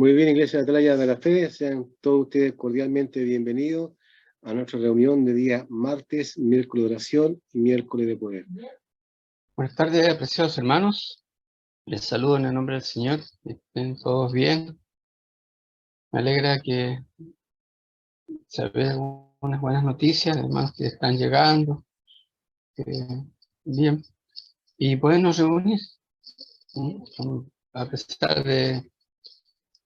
Muy bien, Iglesia Atalaya de la Fe, sean todos ustedes cordialmente bienvenidos a nuestra reunión de día martes, miércoles de oración y miércoles de poder. Buenas tardes, preciosos hermanos. Les saludo en el nombre del Señor. Estén todos bien. Me alegra que se vean unas buenas noticias, hermanos que están llegando. Bien. Y podernos reunir, a pesar de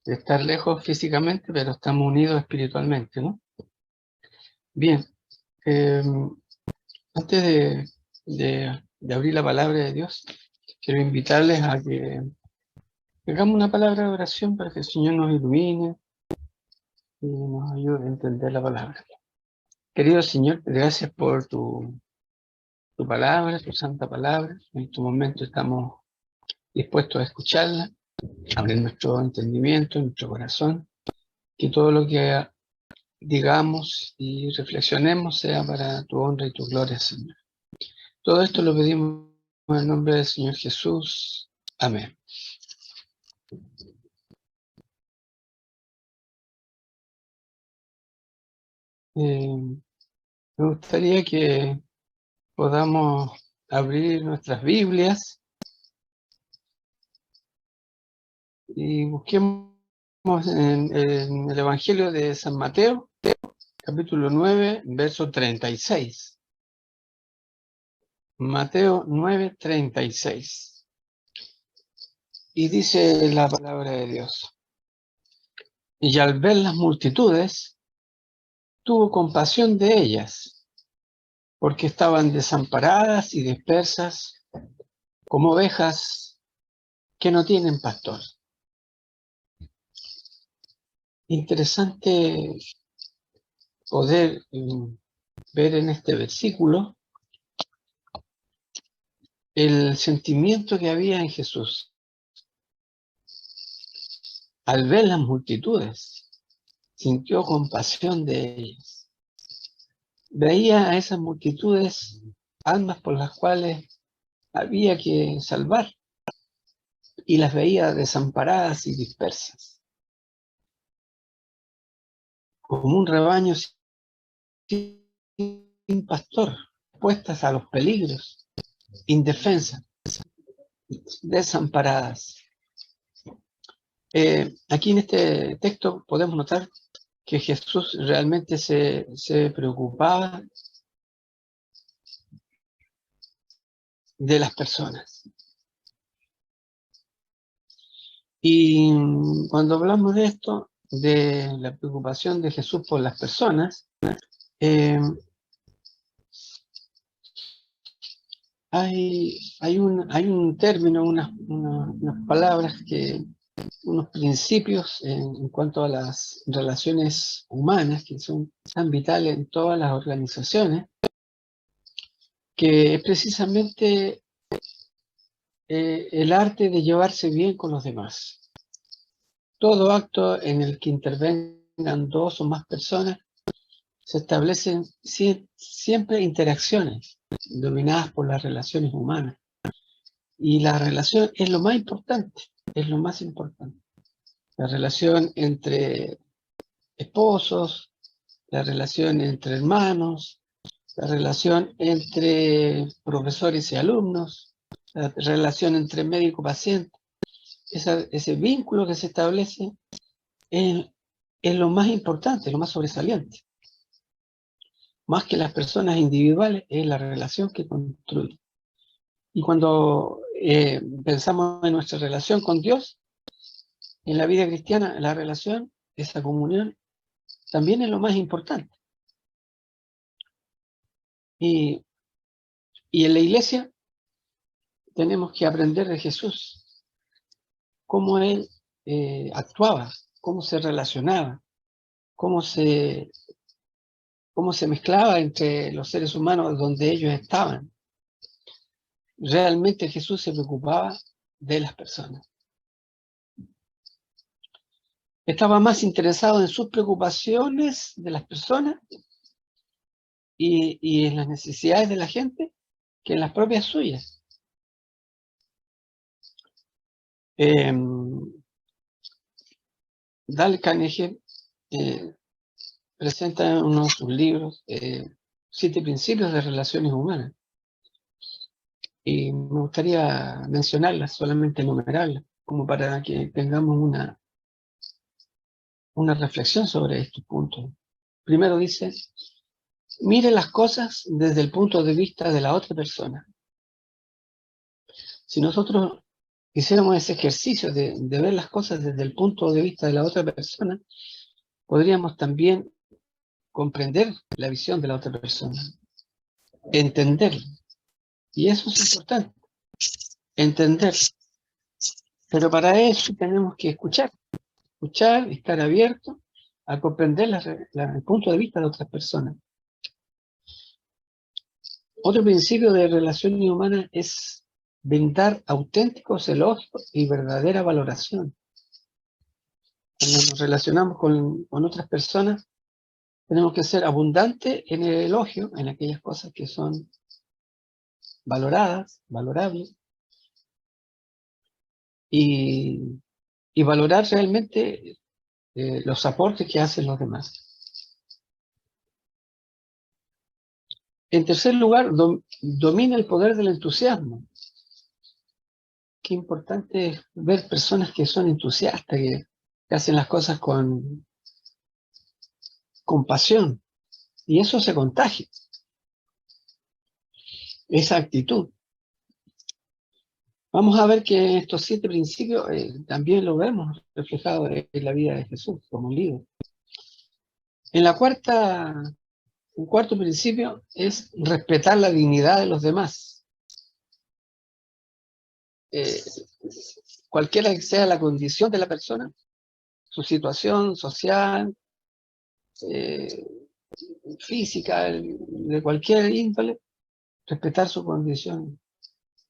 estar lejos físicamente, pero estamos unidos espiritualmente, ¿no? Bien. Antes de abrir la palabra de Dios, quiero invitarles a que hagamos una palabra de oración para que el Señor nos ilumine y nos ayude a entender la palabra. Querido Señor, gracias por tu palabra, tu santa palabra. En este momento estamos dispuestos a escucharla, abrir nuestro entendimiento, nuestro corazón, que todo lo que digamos y reflexionemos sea para tu honra y tu gloria, Señor. Todo esto lo pedimos en el nombre del Señor Jesús. Amén. Me gustaría que podamos abrir nuestras Biblias y busquemos en el Evangelio de San Mateo, capítulo 9, verso 36. Mateo 9, 36. Y dice la palabra de Dios: y al ver las multitudes, tuvo compasión de ellas, porque estaban desamparadas y dispersas como ovejas que no tienen pastor. Interesante poder ver en este versículo el sentimiento que había en Jesús. Al ver las multitudes, sintió compasión de ellas. Veía a esas multitudes almas por las cuales había que salvar, y las veía desamparadas y dispersas, como un rebaño sin pastor, puestas a los peligros, indefensas, desamparadas. Aquí en este texto podemos notar que Jesús realmente se preocupaba de las personas. Y cuando hablamos de esto, de la preocupación de Jesús por las personas, hay un término, unas palabras, unos principios en cuanto a las relaciones humanas que son tan vitales en todas las organizaciones, que es precisamente el arte de llevarse bien con los demás. Todo acto en el que intervengan dos o más personas, se establecen siempre interacciones dominadas por las relaciones humanas. Y la relación es lo más importante, es lo más importante. La relación entre esposos, la relación entre hermanos, la relación entre profesores y alumnos, la relación entre médico y paciente. Ese vínculo que se establece es lo más importante, lo más sobresaliente. Más que las personas individuales, es la relación que construye. Y cuando pensamos en nuestra relación con Dios, en la vida cristiana, la relación, esa comunión, también es lo más importante. Y en la iglesia tenemos que aprender de Jesús, cómo Él actuaba, cómo se relacionaba, cómo se mezclaba entre los seres humanos donde ellos estaban. Realmente Jesús se preocupaba de las personas. Estaba más interesado en sus preocupaciones de las personas y en las necesidades de la gente que en las propias suyas. Dale Carnegie presenta en uno de sus libros 7 principios de relaciones humanas. Y me gustaría mencionarlas, solamente enumerarlas, como para que tengamos una reflexión sobre estos puntos. Primero dice, mire las cosas desde el punto de vista de la otra persona. Si nosotros hiciéramos ese ejercicio de ver las cosas desde el punto de vista de la otra persona, podríamos también comprender la visión de la otra persona, entenderla. Y eso es importante, entender. Pero para eso tenemos que escuchar, estar abierto a comprender el punto de vista de otras personas. Otro principio de relaciones humanas es brindar auténticos elogios y verdadera valoración. Cuando nos relacionamos con otras personas, tenemos que ser abundantes en el elogio, en aquellas cosas que son valoradas, valorables, y valorar realmente los aportes que hacen los demás. En tercer lugar, domina el poder del entusiasmo. Qué importante es ver personas que son entusiastas, que hacen las cosas con pasión. Y eso se contagia. Esa actitud. Vamos a ver que estos 7 principios también lo vemos reflejado en la vida de Jesús como líder. Un cuarto principio es respetar la dignidad de los demás. Cualquiera que sea la condición de la persona, su situación social, física, de cualquier índole, respetar su condición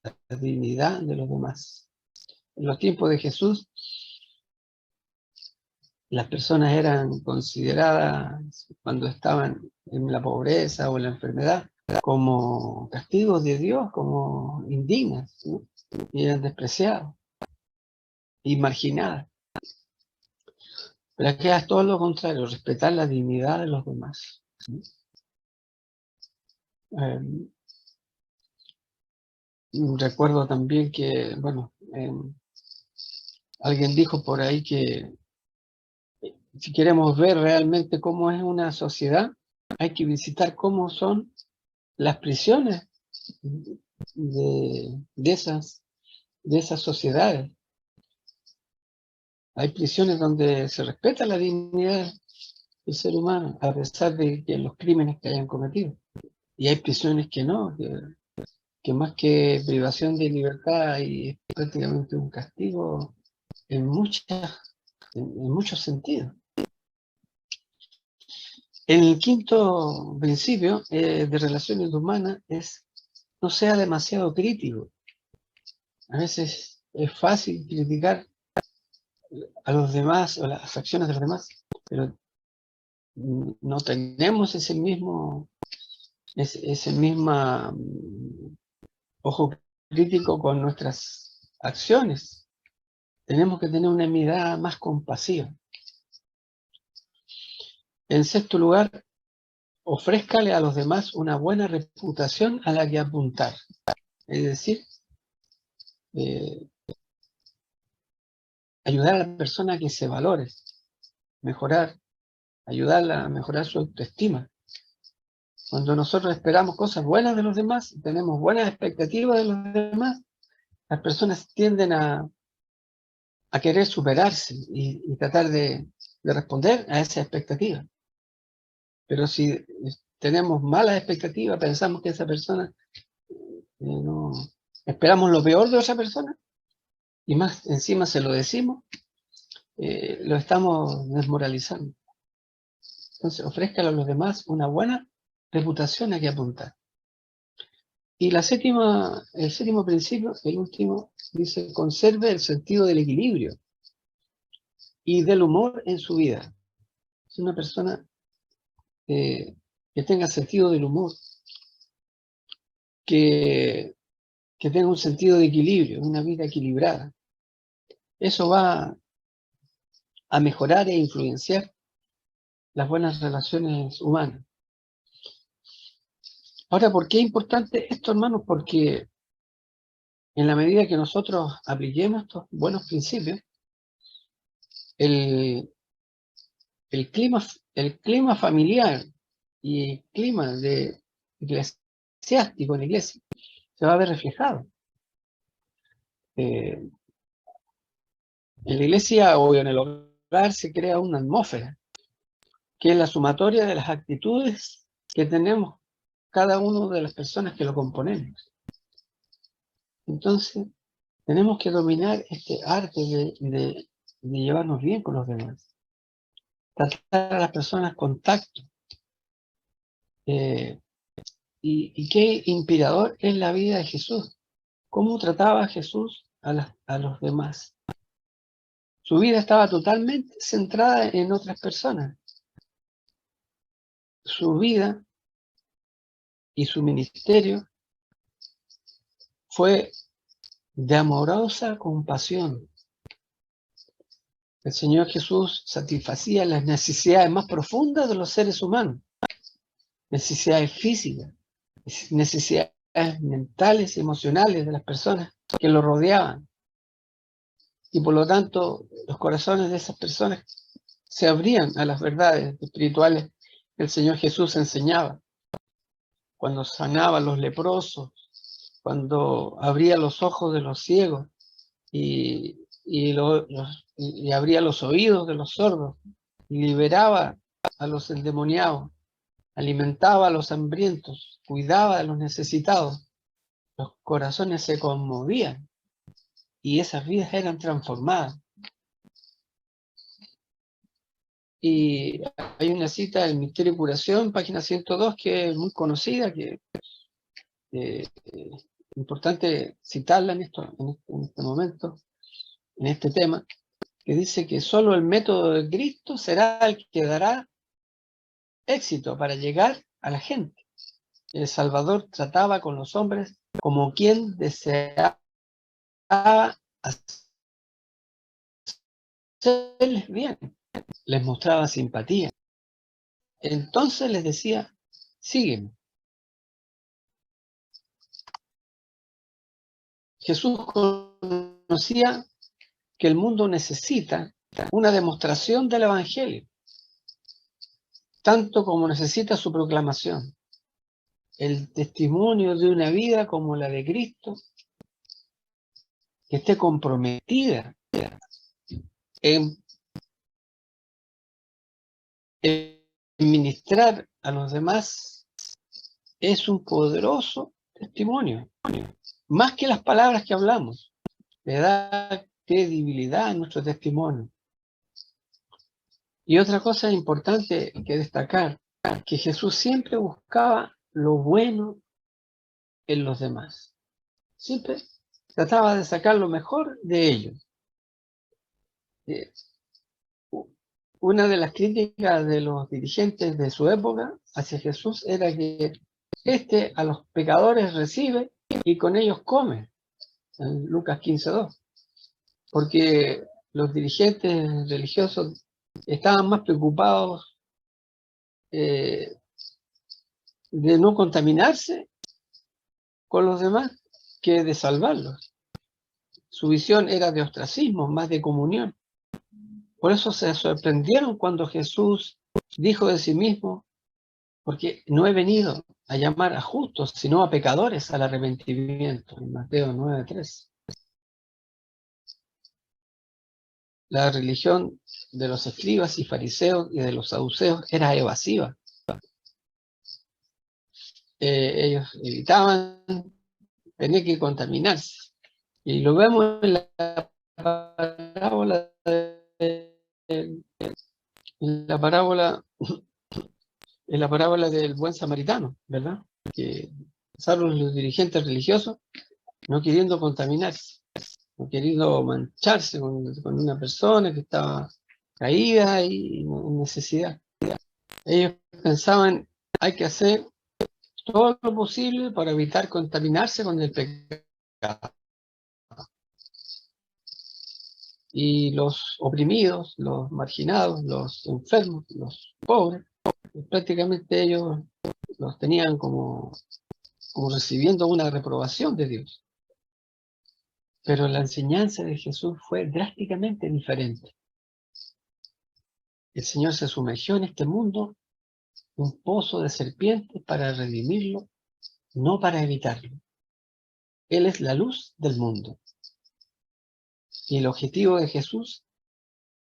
la dignidad de los demás. En los tiempos de Jesús, las personas eran consideradas, cuando estaban en la pobreza o en la enfermedad, como castigos de Dios, como indignas, ¿no? Y eran despreciadas y marginadas. Pero aquí es todo lo contrario, respetar la dignidad de los demás, ¿sí? Recuerdo también que, bueno, alguien dijo por ahí que si queremos ver realmente cómo es una sociedad, hay que visitar cómo son las prisiones de esas sociedades. Hay prisiones donde se respeta la dignidad del ser humano, a pesar de que los crímenes que hayan cometido. Y hay prisiones que no, que más que privación de libertad y es prácticamente un castigo en muchos sentidos. El quinto principio de relaciones humanas es: no sea demasiado crítico. A veces es fácil criticar a los demás o las acciones de los demás, pero no tenemos ese mismo ojo crítico con nuestras acciones. Tenemos que tener una mirada más compasiva. En sexto lugar, ofrézcale a los demás una buena reputación a la que apuntar. Es decir, ayudar a la persona a que se valore, ayudarla a mejorar su autoestima. Cuando nosotros esperamos cosas buenas de los demás, tenemos buenas expectativas de los demás, las personas tienden a querer superarse y tratar de responder a esa expectativa. Pero si tenemos malas expectativas, pensamos que esa persona, no, esperamos lo peor de esa persona, y más encima se lo decimos, lo estamos desmoralizando. Entonces, ofrézcale a los demás una buena reputación a que apuntar. Y el séptimo principio, el último, dice: conserve el sentido del equilibrio y del humor en su vida. Es una persona que tenga sentido del humor, que tenga un sentido de equilibrio, una vida equilibrada. Eso va a mejorar e influenciar las buenas relaciones humanas. Ahora, ¿por qué es importante esto, hermanos? Porque en la medida que nosotros apliquemos estos buenos principios, el clima familiar y el clima eclesiástico en la iglesia se va a ver reflejado. En la iglesia o en el hogar se crea una atmósfera que es la sumatoria de las actitudes que tenemos cada una de las personas que lo componemos. Entonces, tenemos que dominar este arte de llevarnos bien con los demás, tratar a las personas con tacto. Y qué inspirador es la vida de Jesús. ¿Cómo trataba Jesús a los demás? Su vida estaba totalmente centrada en otras personas. Su vida y su ministerio fue de amorosa compasión. El Señor Jesús satisfacía las necesidades más profundas de los seres humanos, necesidades físicas, necesidades mentales y emocionales de las personas que lo rodeaban. Y por lo tanto, los corazones de esas personas se abrían a las verdades espirituales que el Señor Jesús enseñaba. Cuando sanaba a los leprosos, cuando abría los ojos de los ciegos y abría los oídos de los sordos, y liberaba a los endemoniados, alimentaba a los hambrientos, cuidaba de los necesitados. Los corazones se conmovían y esas vidas eran transformadas. Y hay una cita del Misterio de Curación, página 102, que es muy conocida, que importante citarla en este momento, en este tema, que dice que solo el método de Cristo será el que dará éxito para llegar a la gente. El Salvador trataba con los hombres como quien deseaba hacerles bien, les mostraba simpatía. Entonces les decía, sígueme. Jesús conocía que el mundo necesita una demostración del Evangelio, tanto como necesita su proclamación. El testimonio de una vida como la de Cristo, que esté comprometida en ministrar a los demás, es un poderoso testimonio. Más que las palabras que hablamos, le da credibilidad a nuestro testimonio. Y otra cosa importante que destacar, que Jesús siempre buscaba lo bueno en los demás. Siempre trataba de sacar lo mejor de ellos. Una de las críticas de los dirigentes de su época hacia Jesús era que a los pecadores recibe y con ellos come, en Lucas 15:2, porque los dirigentes religiosos estaban más preocupados de no contaminarse con los demás que de salvarlos. Su visión era de ostracismo, más de comunión. Por eso se sorprendieron cuando Jesús dijo de sí mismo, porque no he venido a llamar a justos, sino a pecadores al arrepentimiento, en Mateo 9:3. La religión de los escribas y fariseos y de los saduceos era evasiva. Ellos evitaban tener que contaminarse. Y lo vemos en la parábola del buen samaritano, ¿verdad? Que pasaron los dirigentes religiosos no queriendo contaminarse, no queriendo mancharse con una persona que estaba caída y en necesidad. Ellos pensaban, hay que hacer todo lo posible para evitar contaminarse con el pecado. Y los oprimidos, los marginados, los enfermos, los pobres, prácticamente ellos los tenían como recibiendo una reprobación de Dios. Pero la enseñanza de Jesús fue drásticamente diferente. El Señor se sumergió en este mundo, un pozo de serpientes, para redimirlo, no para evitarlo. Él es la luz del mundo. Y el objetivo de Jesús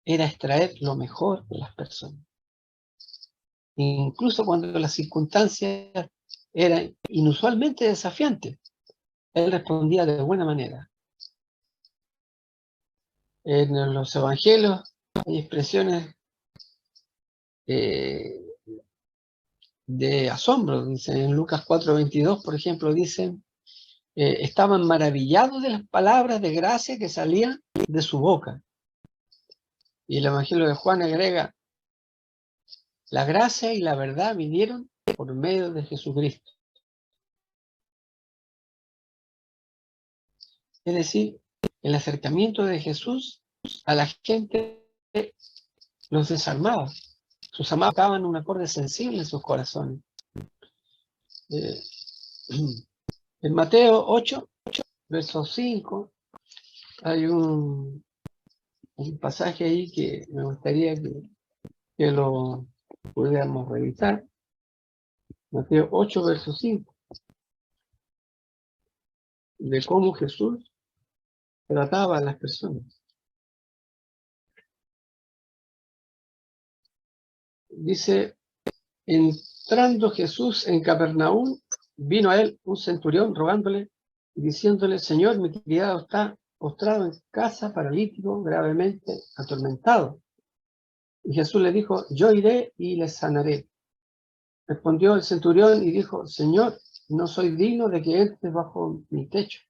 era extraer lo mejor de las personas. Incluso cuando las circunstancias eran inusualmente desafiantes, Él respondía de buena manera. En los evangelios hay expresiones de asombro. Dice, en Lucas 4:22, por ejemplo, dicen, estaban maravillados de las palabras de gracia que salían de su boca. Y el Evangelio de Juan agrega, la gracia y la verdad vinieron por medio de Jesucristo. Es decir, el acercamiento de Jesús a la gente los desarmaba. Sus amados tocaban un acorde sensible en sus corazones. En Mateo 8, verso 5, hay un pasaje ahí que me gustaría que lo pudiéramos revisar. Mateo 8, verso 5, de cómo Jesús trataba a las personas. Dice, entrando Jesús en Capernaum, vino a él un centurión rogándole y diciéndole, Señor, mi criado está postrado en casa, paralítico, gravemente atormentado. Y Jesús le dijo, yo iré y le sanaré. Respondió el centurión y dijo, Señor, no soy digno de que entres bajo mi techo.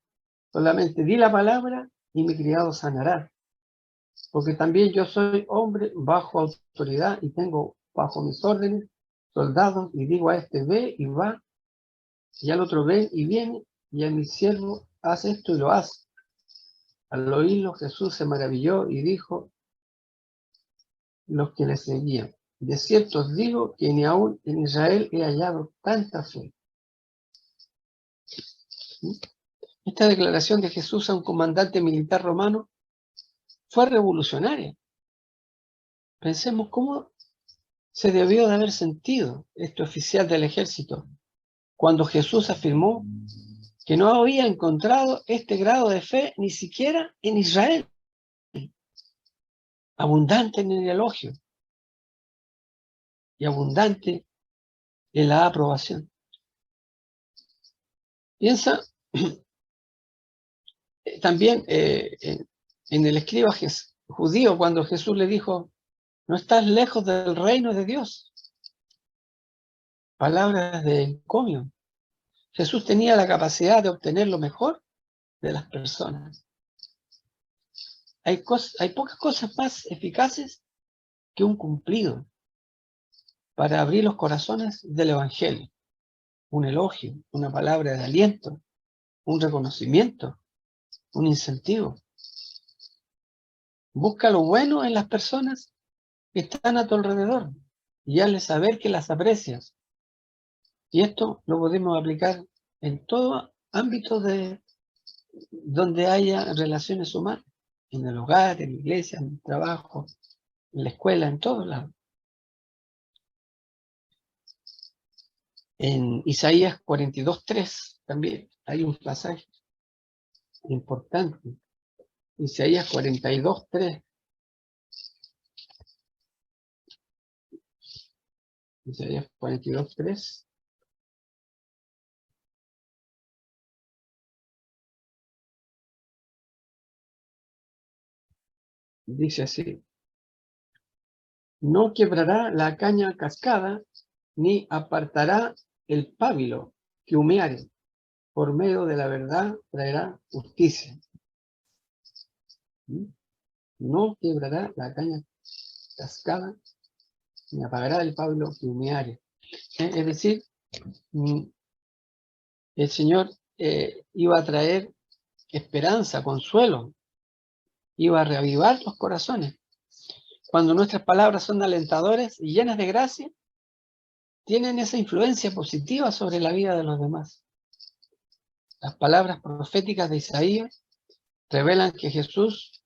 Solamente di la palabra y mi criado sanará. Porque también yo soy hombre bajo autoridad y tengo bajo mis órdenes soldados, y digo a este ve y va, y al otro ve y viene, y a mi siervo hace esto y lo hace. Al oírlo Jesús se maravilló y dijo los que le seguían: de cierto os digo que ni aún en Israel he hallado tanta fe. Esta declaración de Jesús a un comandante militar romano fue revolucionaria. Pensemos cómo se debió de haber sentido este oficial del ejército cuando Jesús afirmó que no había encontrado este grado de fe ni siquiera en Israel, abundante en el elogio y abundante en la aprobación. Piensa también en el escriba judío cuando Jesús le dijo: no estás lejos del reino de Dios. Palabras de encomio. Jesús tenía la capacidad de obtener lo mejor de las personas. Hay pocas cosas más eficaces que un cumplido para abrir los corazones del Evangelio. Un elogio, una palabra de aliento, un reconocimiento, un incentivo. Busca lo bueno en las personas que están a tu alrededor y hazle saber que las aprecias. Y esto lo podemos aplicar en todo ámbito de donde haya relaciones humanas, en el hogar, en la iglesia, en el trabajo, en la escuela, en todos lados. En Isaías 42:3 también hay un pasaje importante. Isaías 42:3. Isaías 42:3. Dice así: no quebrará la caña cascada, ni apartará el pábilo que humeare. Por medio de la verdad traerá justicia. No quebrará la caña cascada, ni apagará el pábilo que humeare. Es decir, el Señor iba a traer esperanza, consuelo, iba a reavivar los corazones. Cuando nuestras palabras son alentadoras y llenas de gracia, tienen esa influencia positiva sobre la vida de los demás. Las palabras proféticas de Isaías revelan que Jesús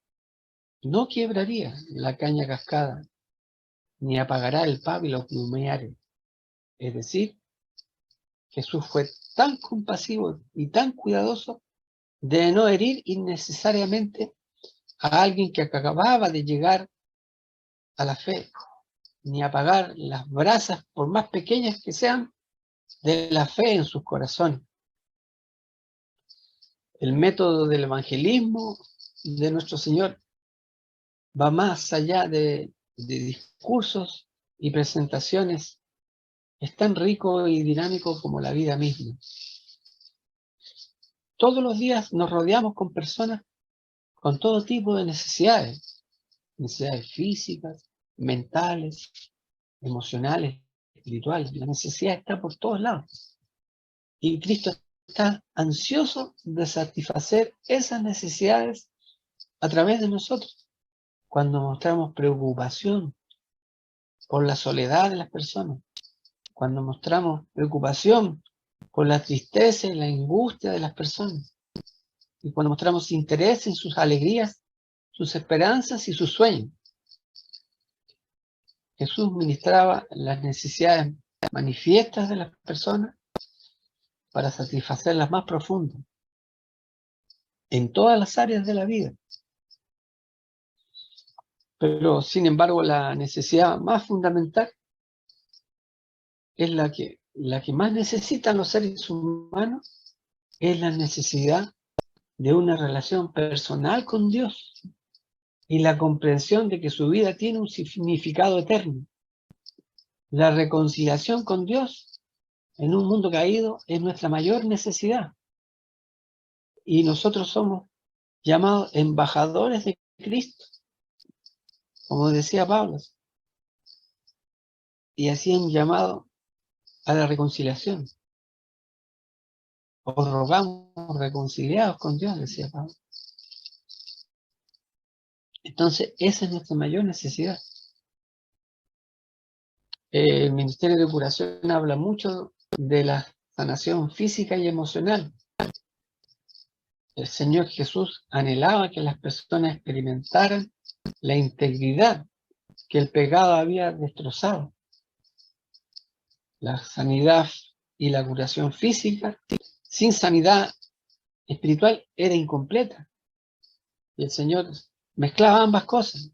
no quebraría la caña cascada, ni apagará el pábilo que humeare. Es decir, Jesús fue tan compasivo y tan cuidadoso de no herir innecesariamente a alguien que acababa de llegar a la fe, ni apagar las brasas, por más pequeñas que sean, de la fe en sus corazones. El método del evangelismo de nuestro Señor va más allá de discursos y presentaciones. Es tan rico y dinámico como la vida misma. Todos los días nos rodeamos con personas con todo tipo de necesidades físicas, mentales, emocionales, espirituales. La necesidad está por todos lados. Y Cristo está ansioso de satisfacer esas necesidades a través de nosotros. Cuando mostramos preocupación por la soledad de las personas, cuando mostramos preocupación por la tristeza y la angustia de las personas, y cuando mostramos interés en sus alegrías, sus esperanzas y sus sueños. Jesús ministraba las necesidades manifiestas de las personas para satisfacer las más profundas en todas las áreas de la vida. Pero, sin embargo, la necesidad más fundamental es la que más necesitan los seres humanos, es la necesidad de una relación personal con Dios y la comprensión de que su vida tiene un significado eterno. La reconciliación con Dios en un mundo caído es nuestra mayor necesidad. Y nosotros somos llamados embajadores de Cristo, como decía Pablo. Y así un llamado a la reconciliación. Os rogamos reconciliados con Dios, decía Pablo. Entonces, esa es nuestra mayor necesidad. El Ministerio de Curación habla mucho de la sanación física y emocional. El Señor Jesús anhelaba que las personas experimentaran la integridad que el pecado había destrozado. La sanidad y la curación física, sin sanidad espiritual, era incompleta. Y el Señor mezclaba ambas cosas.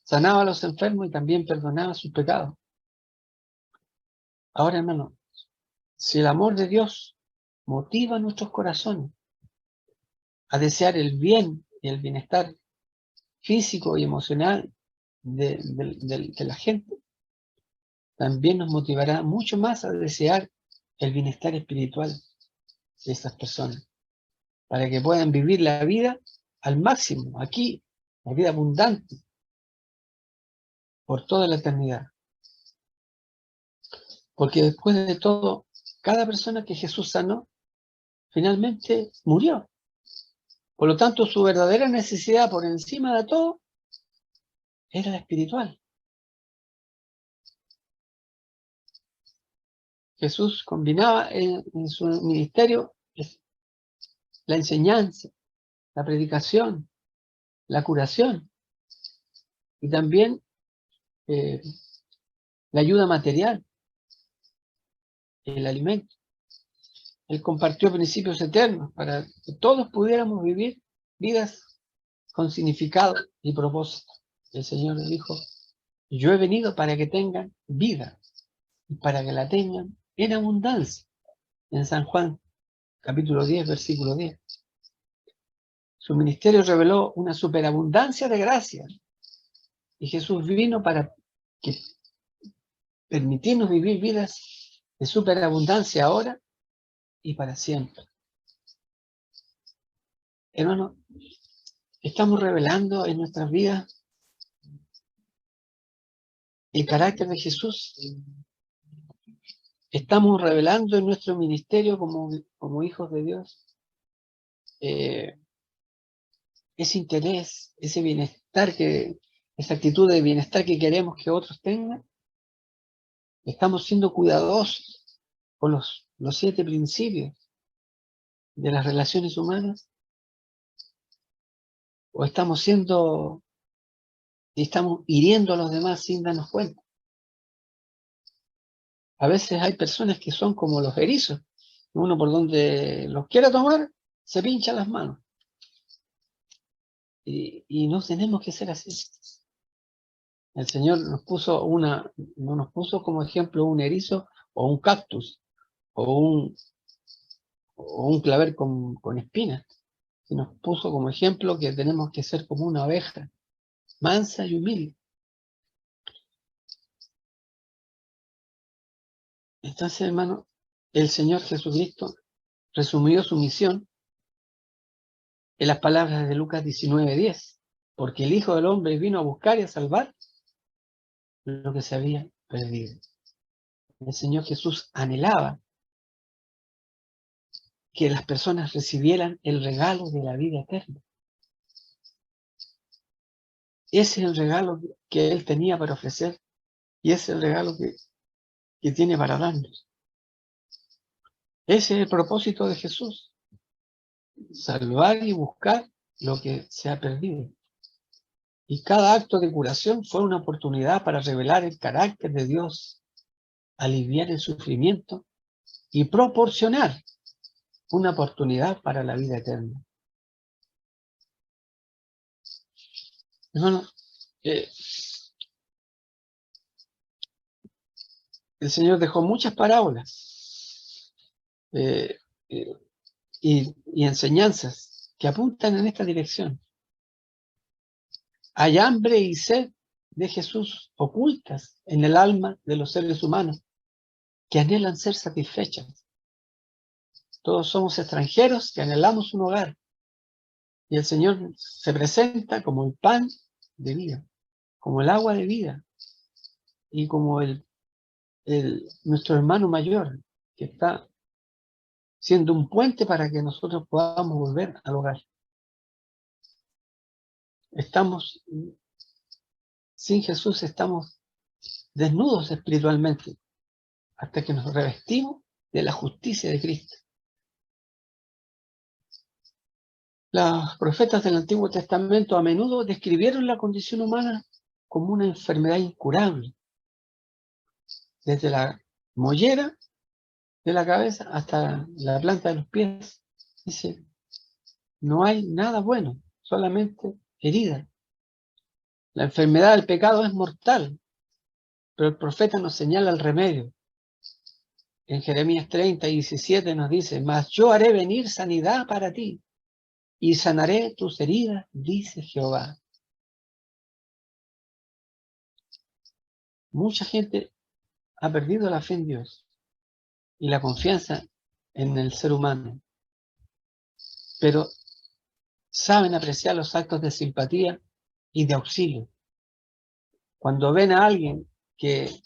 Sanaba a los enfermos y también perdonaba sus pecados. Ahora, hermano, si el amor de Dios motiva nuestros corazones a desear el bien y el bienestar físico y emocional de la gente, también nos motivará mucho más a desear el bienestar espiritual de estas personas, para que puedan vivir la vida al máximo, aquí, la vida abundante, por toda la eternidad. Porque después de todo, cada persona que Jesús sanó, finalmente murió. Por lo tanto, su verdadera necesidad por encima de todo era la espiritual. Jesús combinaba en su ministerio la enseñanza, la predicación, la curación y también la ayuda material, el alimento. Él compartió principios eternos para que todos pudiéramos vivir vidas con significado y propósito. El Señor le dijo: yo he venido para que tengan vida y para que la tengan en abundancia. En San Juan, capítulo 10, versículo 10. Su ministerio reveló una superabundancia de gracia. Y Jesús vino para permitirnos vivir vidas de superabundancia ahora y para siempre. Hermano, estamos revelando en nuestras vidas el carácter de Jesús. Estamos revelando en nuestro ministerio como hijos de Dios ese interés, ese bienestar, esa actitud de bienestar que queremos que otros tengan. Estamos siendo cuidadosos con los 7 principios de las relaciones humanas, o estamos hiriendo a los demás sin darnos cuenta. A veces hay personas que son como los erizos, uno por donde los quiera tomar se pincha las manos, y no tenemos que ser así. El Señor no nos puso como ejemplo un erizo o un cactus o un clavel con espinas. Y nos puso como ejemplo que tenemos que ser como una oveja, mansa y humilde. Entonces, hermano, el Señor Jesucristo resumió su misión en las palabras de Lucas 19:10, porque el Hijo del Hombre vino a buscar y a salvar lo que se había perdido. El Señor Jesús anhelaba que las personas recibieran el regalo de la vida eterna. Ese es el regalo que Él tenía para ofrecer y ese es el regalo que tiene para darnos. Ese es el propósito de Jesús: salvar y buscar lo que se ha perdido. Y cada acto de curación fue una oportunidad para revelar el carácter de Dios, aliviar el sufrimiento y proporcionar una oportunidad para la vida eterna. Hermano, el Señor dejó muchas parábolas y enseñanzas que apuntan en esta dirección. Hay hambre y sed de Jesús ocultas en el alma de los seres humanos, que anhelan ser satisfechas. Todos somos extranjeros que anhelamos un hogar. Y el Señor se presenta como el pan de vida, como el agua de vida, y como nuestro hermano mayor, que está siendo un puente para que nosotros podamos volver al hogar. Sin Jesús estamos desnudos espiritualmente, hasta que nos revestimos de la justicia de Cristo. Los profetas del Antiguo Testamento a menudo describieron la condición humana como una enfermedad incurable, desde la mollera de la cabeza hasta la planta de los pies. Dice, no hay nada bueno, solamente herida. La enfermedad del pecado es mortal, pero el profeta nos señala el remedio. En Jeremías 30:17 nos dice, mas yo haré venir sanidad para ti, y sanaré tus heridas, dice Jehová. Mucha gente ha perdido la fe en Dios y la confianza en el ser humano, pero saben apreciar los actos de simpatía y de auxilio. Cuando ven a alguien que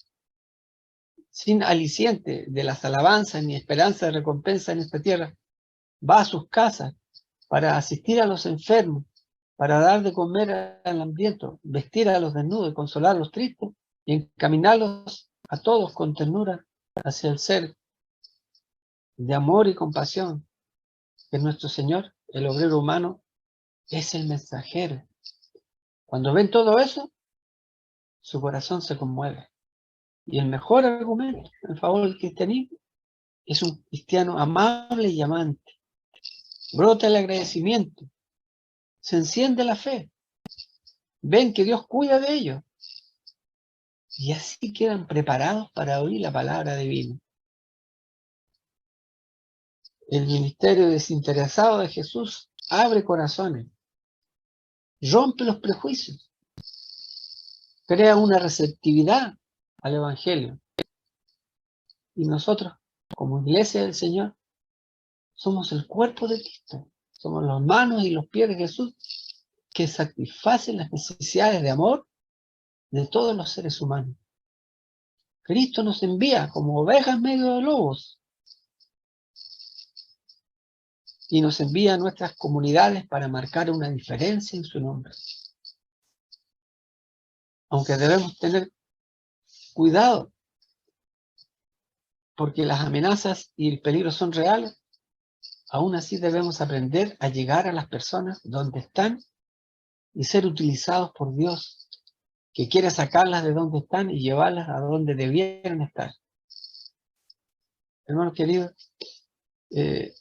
sin aliciente de las alabanzas ni esperanza de recompensa en esta tierra, va a sus casas para asistir a los enfermos, para dar de comer al hambriento, vestir a los desnudos y consolar a los tristes, y encaminarlos a todos con ternura hacia el ser de amor y compasión, que nuestro Señor, el obrero humano, es el mensajero. Cuando ven todo eso, su corazón se conmueve. Y el mejor argumento en favor del cristianismo es un cristiano amable y amante. Brota el agradecimiento, se enciende la fe, ven que Dios cuida de ellos y así quedan preparados para oír la palabra divina. El ministerio desinteresado de Jesús abre corazones, rompe los prejuicios, crea una receptividad al Evangelio. Y nosotros, como iglesia del Señor, somos el cuerpo de Cristo, somos las manos y los pies de Jesús que satisfacen las necesidades de amor de todos los seres humanos. Cristo nos envía como ovejas en medio de lobos y nos envía a nuestras comunidades para marcar una diferencia en su nombre. Aunque debemos tener cuidado porque las amenazas y el peligro son reales, aún así debemos aprender a llegar a las personas donde están y ser utilizados por Dios, que quiere sacarlas de donde están y llevarlas a donde debieran estar. Hermanos queridos, que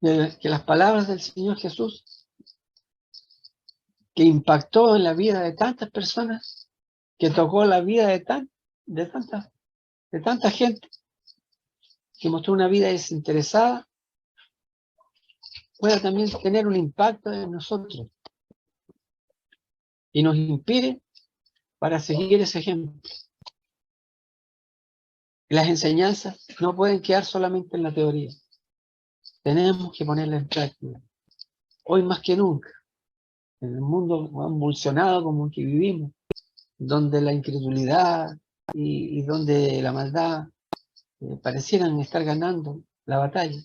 las palabras del Señor Jesús, que impactó en la vida de tantas personas, que tocó la vida de tanta gente, que mostró una vida desinteresada, pueda también tener un impacto en nosotros y nos inspire para seguir ese ejemplo. Las enseñanzas no pueden quedar solamente en la teoría. Tenemos que ponerla en práctica. Hoy más que nunca, en el mundo convulsionado como el que vivimos, donde la incredulidad y donde la maldad parecieran estar ganando la batalla,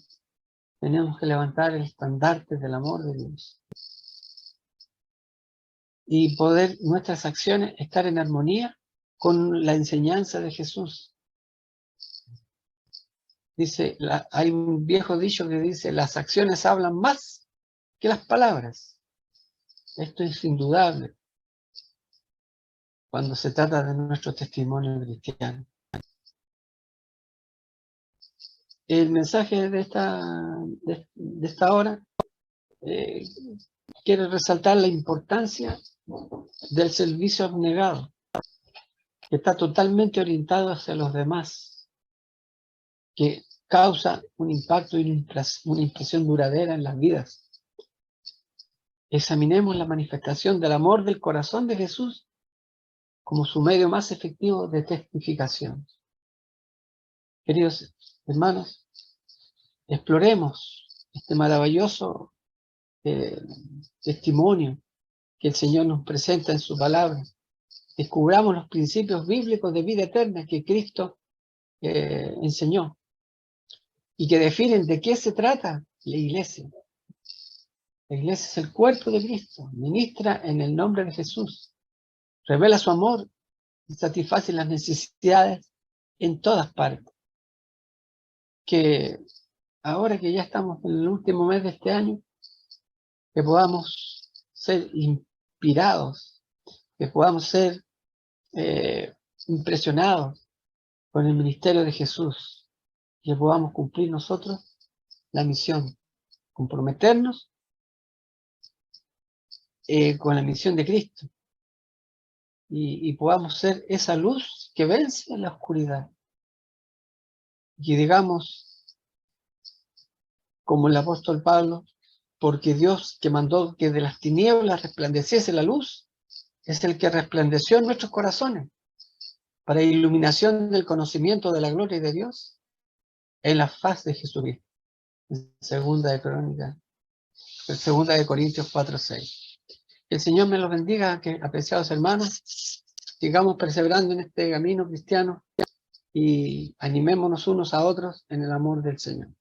tenemos que levantar el estandarte del amor de Dios y poder nuestras acciones estar en armonía con la enseñanza de Jesús. Dice, hay un viejo dicho que dice, las acciones hablan más que las palabras. Esto es indudable cuando se trata de nuestro testimonio cristiano. El mensaje de esta hora quiere resaltar la importancia del servicio abnegado, que está totalmente orientado hacia los demás, que causa un impacto y una impresión duradera en las vidas. Examinemos la manifestación del amor del corazón de Jesús como su medio más efectivo de testificación. Queridos hermanos, exploremos este maravilloso testimonio que el Señor nos presenta en su palabra. Descubramos los principios bíblicos de vida eterna que Cristo enseñó y que definen de qué se trata la iglesia. La iglesia es el cuerpo de Cristo, ministra en el nombre de Jesús, revela su amor y satisface las necesidades en todas partes. Que ahora que ya estamos en el último mes de este año, que podamos ser inspirados, que podamos ser impresionados con el ministerio de Jesús, que podamos cumplir nosotros la misión, comprometernos con la misión de Cristo y podamos ser esa luz que vence en la oscuridad. Y digamos, como el apóstol Pablo, porque Dios que mandó que de las tinieblas resplandeciese la luz, es el que resplandeció en nuestros corazones para iluminación del conocimiento de la gloria de Dios en la faz de Jesucristo. Segunda de Corintios 4:6. El Señor me los bendiga, que apreciados hermanos, sigamos perseverando en este camino cristiano y animémonos unos a otros en el amor del Señor.